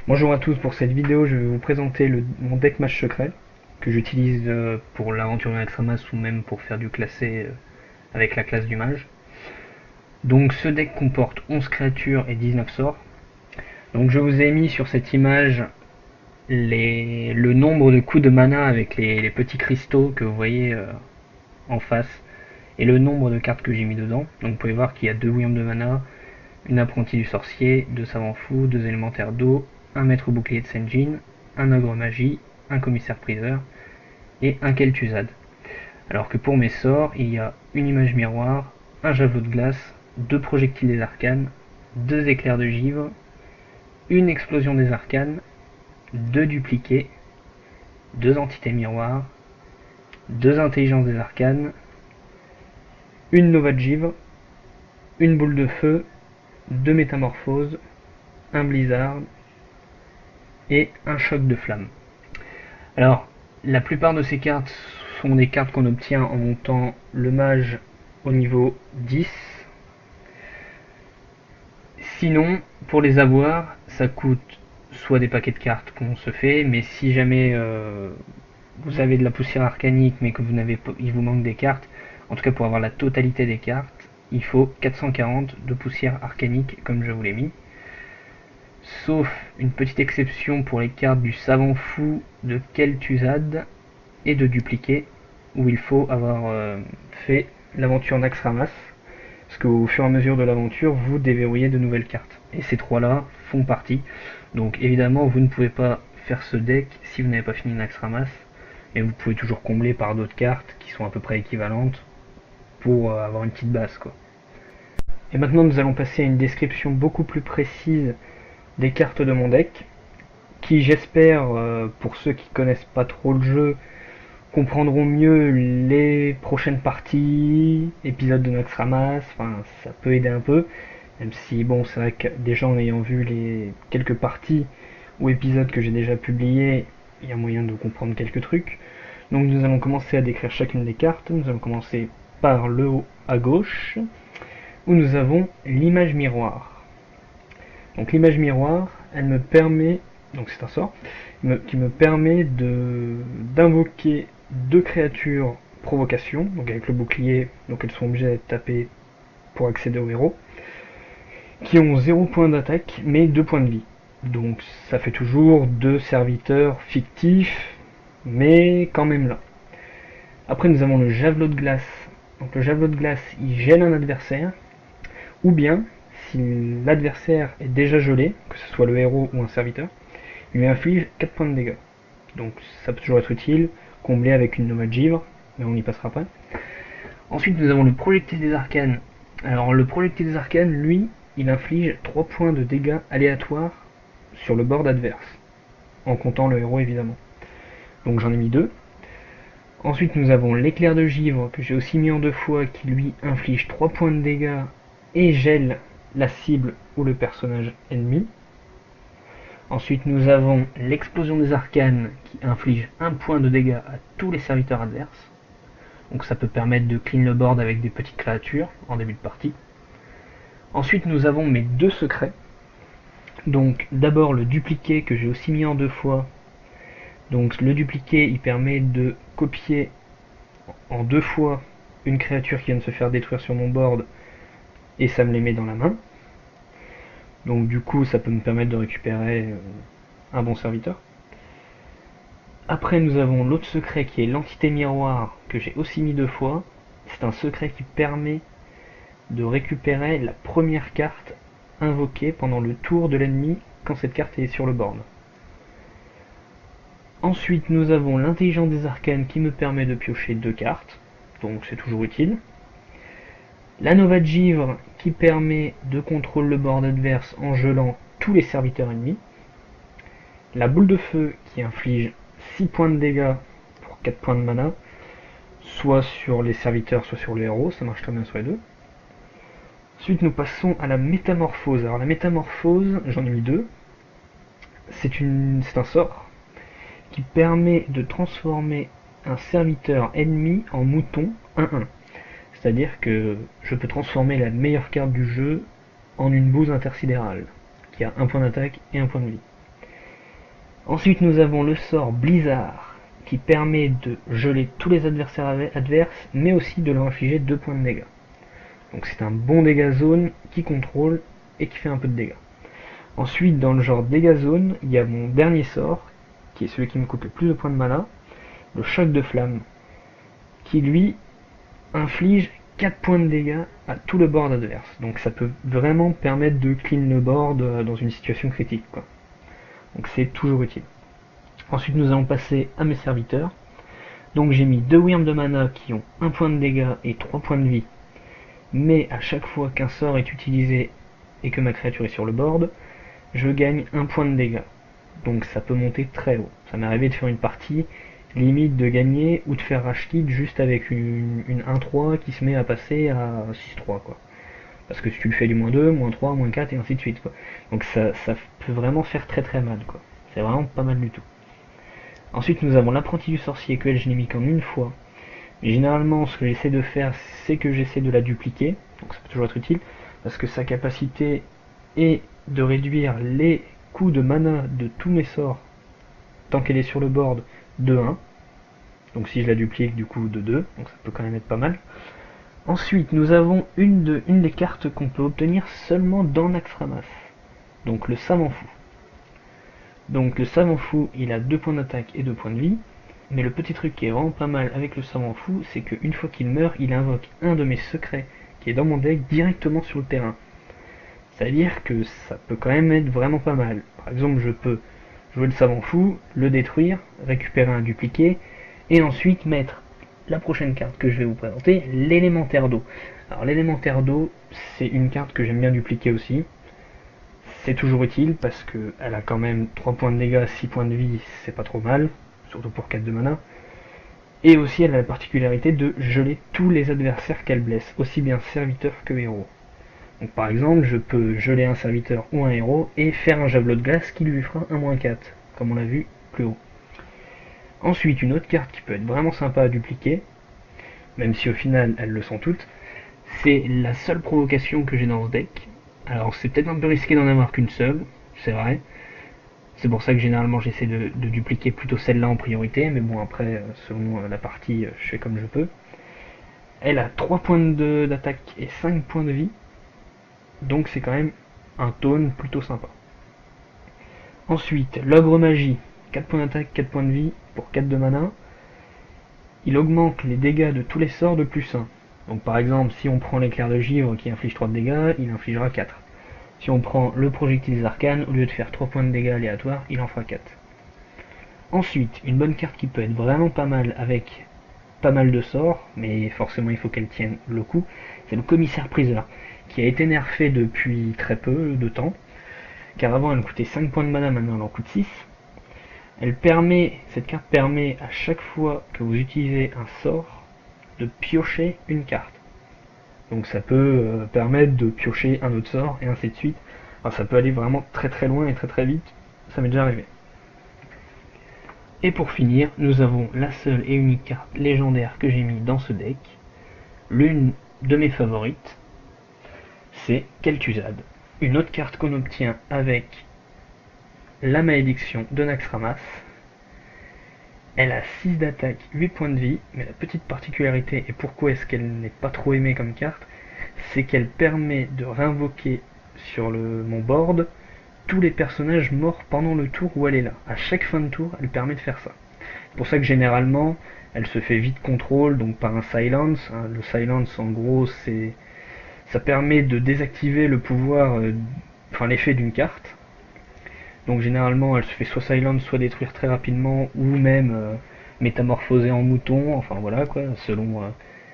Bonjour à tous, pour cette vidéo je vais vous présenter mon deck mage secret que j'utilise pour l'aventure de l'Extramas ou même pour faire du classé avec la classe du mage. Donc ce deck comporte 11 créatures et 19 sorts. Donc je vous ai mis sur cette image le nombre de coups de mana avec les petits cristaux que vous voyez en face et le nombre de cartes que j'ai mis dedans. Donc vous pouvez voir qu'il y a 2 Williams de mana, une apprentie du sorcier, 2 savants fous, 2 élémentaires d'eau, un maître bouclier de Senjin, un ogre magie, un commissaire priseur et un Kel'Thuzad. Alors que pour mes sorts, il y a une image miroir, un javelot de glace, 2 projectiles des arcanes, 2 éclairs de givre, une explosion des arcanes, 2 dupliqués, 2 entités miroirs, 2 intelligences des arcanes, une nova de givre, une boule de feu, 2 métamorphoses, un blizzard et un choc de flamme. Alors, la plupart de ces cartes sont des cartes qu'on obtient en montant le mage au niveau 10. Sinon, pour les avoir, ça coûte soit des paquets de cartes qu'on se fait, mais si jamais vous avez de la poussière arcanique mais que il vous manque des cartes, en tout cas pour avoir la totalité des cartes, il faut 440 de poussière arcanique comme je vous l'ai mis. Sauf une petite exception pour les cartes du savant fou, de Kel'Thuzad et de dupliqué, où il faut avoir fait l'aventure Naxxramas, parce qu'au fur et à mesure de l'aventure, vous déverrouillez de nouvelles cartes. Et ces trois-là font partie. Donc évidemment, vous ne pouvez pas faire ce deck si vous n'avez pas fini Naxxramas, et vous pouvez toujours combler par d'autres cartes qui sont à peu près équivalentes pour avoir une petite base, quoi. Et maintenant, nous allons passer à une description beaucoup plus précise des cartes de mon deck, qui j'espère, pour ceux qui connaissent pas trop le jeu, comprendront mieux les prochaines parties, épisodes de Naxxramas, enfin ça peut aider un peu, même si bon c'est vrai que déjà en ayant vu les quelques parties ou épisodes que j'ai déjà publiés, il y a moyen de comprendre quelques trucs. Donc nous allons commencer à décrire chacune des cartes, nous allons commencer par le haut à gauche, où nous avons l'image miroir. Donc l'image miroir, elle me permet, donc c'est un sort, qui me permet d'invoquer 2 créatures provocation, donc avec le bouclier, donc elles sont obligées d'être tapées pour accéder au héros, qui ont 0 points d'attaque, mais 2 points de vie. Donc ça fait toujours 2 serviteurs fictifs, mais quand même là. Après nous avons le javelot de glace. Donc le javelot de glace, il gèle un adversaire, ou bien, si l'adversaire est déjà gelé, que ce soit le héros ou un serviteur, il lui inflige 4 points de dégâts. Donc ça peut toujours être utile, comblé avec une nova de givre, mais on y passera pas. Ensuite nous avons le projectile des arcanes. Alors le projectile des arcanes, lui, il inflige 3 points de dégâts aléatoires sur le board adverse, en comptant le héros évidemment. Donc j'en ai mis 2. Ensuite nous avons l'éclair de givre, que j'ai aussi mis en 2 fois, qui lui inflige 3 points de dégâts et gèle la cible ou le personnage ennemi. Ensuite nous avons l'explosion des arcanes qui inflige 1 point de dégâts à tous les serviteurs adverses. Donc ça peut permettre de clean le board avec des petites créatures en début de partie. Ensuite nous avons mes 2 secrets. Donc d'abord le dupliqué que j'ai aussi mis en 2 fois. Donc le dupliqué il permet de copier en 2 fois une créature qui vient de se faire détruire sur mon board et ça me les met dans la main. Donc du coup ça peut me permettre de récupérer un bon serviteur. Après nous avons l'autre secret qui est l'entité miroir que j'ai aussi mis 2 fois. C'est un secret qui permet de récupérer la première carte invoquée pendant le tour de l'ennemi quand cette carte est sur le board. Ensuite nous avons l'intelligence des arcanes qui me permet de piocher 2 cartes, donc c'est toujours utile. La nova de givre qui permet de contrôler le board adverse en gelant tous les serviteurs ennemis. La boule de feu qui inflige 6 points de dégâts pour 4 points de mana, soit sur les serviteurs, soit sur le héros, ça marche très bien sur les deux. Ensuite nous passons à la métamorphose. Alors la métamorphose, j'en ai mis 2. C'est un sort qui permet de transformer un serviteur ennemi en mouton 1-1. C'est-à-dire que je peux transformer la meilleure carte du jeu en une bouse intersidérale, qui a 1 point d'attaque et 1 point de vie. Ensuite nous avons le sort Blizzard qui permet de geler tous les adversaires adverses mais aussi de leur infliger 2 points de dégâts. Donc c'est un bon dégât zone qui contrôle et qui fait un peu de dégâts. Ensuite dans le genre dégâts zone, il y a mon dernier sort qui est celui qui me coûte le plus de points de mana, le choc de flamme, qui lui inflige 4 points de dégâts à tout le board adverse. Donc ça peut vraiment permettre de clean le board dans une situation critique, quoi. Donc c'est toujours utile. Ensuite nous allons passer à mes serviteurs. Donc j'ai mis 2 Wyrms de mana qui ont 1 point de dégâts et 3 points de vie. Mais à chaque fois qu'un sort est utilisé et que ma créature est sur le board, je gagne 1 point de dégâts. Donc ça peut monter très haut. Ça m'est arrivé de faire une partie limite de gagner ou de faire rage kit juste avec une 1-3 qui se met à passer à 6-3 quoi. Parce que si tu le fais du -2, -3, -4 et ainsi de suite quoi. Donc ça peut vraiment faire très très mal quoi. C'est vraiment pas mal du tout. Ensuite nous avons l'apprenti du sorcier que je n'ai mis qu'en une fois. Mais généralement ce que j'essaie de faire c'est que j'essaie de la dupliquer. Donc ça peut toujours être utile. Parce que sa capacité est de réduire les coûts de mana de tous mes sorts tant qu'elle est sur le board de 1. Donc si je la duplique du coup de 2, donc ça peut quand même être pas mal. Ensuite nous avons une des cartes qu'on peut obtenir seulement dans Naxxramas. Donc le savant fou. Donc le savant fou il a 2 points d'attaque et 2 points de vie. Mais le petit truc qui est vraiment pas mal avec le savant fou, c'est qu'une fois qu'il meurt, il invoque un de mes secrets qui est dans mon deck directement sur le terrain. C'est-à-dire que ça peut quand même être vraiment pas mal. Par exemple je peux jouer le savant fou, le détruire, récupérer un dupliqué, et ensuite mettre la prochaine carte que je vais vous présenter, l'élémentaire d'eau. Alors l'élémentaire d'eau, c'est une carte que j'aime bien dupliquer aussi. C'est toujours utile parce qu'elle a quand même 3 points de dégâts, 6 points de vie, c'est pas trop mal, surtout pour 4 de mana. Et aussi elle a la particularité de geler tous les adversaires qu'elle blesse, aussi bien serviteurs que héros. Donc par exemple, je peux geler un serviteur ou un héros et faire un javelot de glace qui lui fera un -4, comme on l'a vu plus haut. Ensuite, une autre carte qui peut être vraiment sympa à dupliquer, même si au final elles le sont toutes, c'est la seule provocation que j'ai dans ce deck. Alors c'est peut-être un peu risqué d'en avoir qu'une seule, c'est vrai. C'est pour ça que généralement j'essaie de dupliquer plutôt celle-là en priorité, mais bon après, selon la partie, je fais comme je peux. Elle a 3 points d'attaque et 5 points de vie. Donc c'est quand même un taunt plutôt sympa. Ensuite, l'ogre magie, 4 points d'attaque, 4 points de vie pour 4 de mana. Il augmente les dégâts de tous les sorts de +1. Donc par exemple, si on prend l'éclair de givre qui inflige 3 de dégâts, il infligera 4. Si on prend le projectile des arcanes, au lieu de faire 3 points de dégâts aléatoires, il en fera 4. Ensuite, une bonne carte qui peut être vraiment pas mal avec pas mal de sorts, mais forcément il faut qu'elle tienne le coup, c'est le commissaire priseur, qui a été nerfé depuis très peu de temps, car avant elle coûtait 5 points de mana, maintenant elle en coûte 6. Cette carte permet à chaque fois que vous utilisez un sort de piocher une carte. Donc ça peut permettre de piocher un autre sort et ainsi de suite. Enfin, ça peut aller vraiment très très loin et très très vite, ça m'est déjà arrivé. Et pour finir, nous avons la seule et unique carte légendaire que j'ai mis dans ce deck, l'une de mes favorites, c'est Kel'Thuzad. Une autre carte qu'on obtient avec la malédiction de Naxxramas. Elle a 6 d'attaque, 8 points de vie, mais la petite particularité, et pourquoi est-ce qu'elle n'est pas trop aimée comme carte, c'est qu'elle permet de réinvoquer sur mon board tous les personnages morts pendant le tour où elle est là. À chaque fin de tour, elle permet de faire ça. C'est pour ça que généralement, elle se fait vite contrôle, donc par un silence. Le silence, en gros, ça permet de désactiver le pouvoir, enfin l'effet d'une carte. Donc généralement elle se fait soit silence, soit détruire très rapidement, ou même métamorphoser en mouton, enfin voilà quoi, selon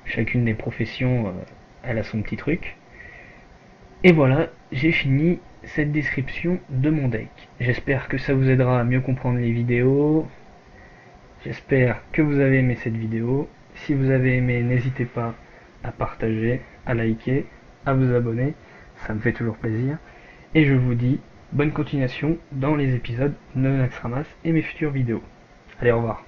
chacune des professions, elle a son petit truc. Et voilà, j'ai fini cette description de mon deck. J'espère que ça vous aidera à mieux comprendre les vidéos. J'espère que vous avez aimé cette vidéo. Si vous avez aimé, n'hésitez pas à partager, à liker, à vous abonner, ça me fait toujours plaisir. Et je vous dis bonne continuation dans les épisodes de Naxxramas et mes futures vidéos. Allez, au revoir.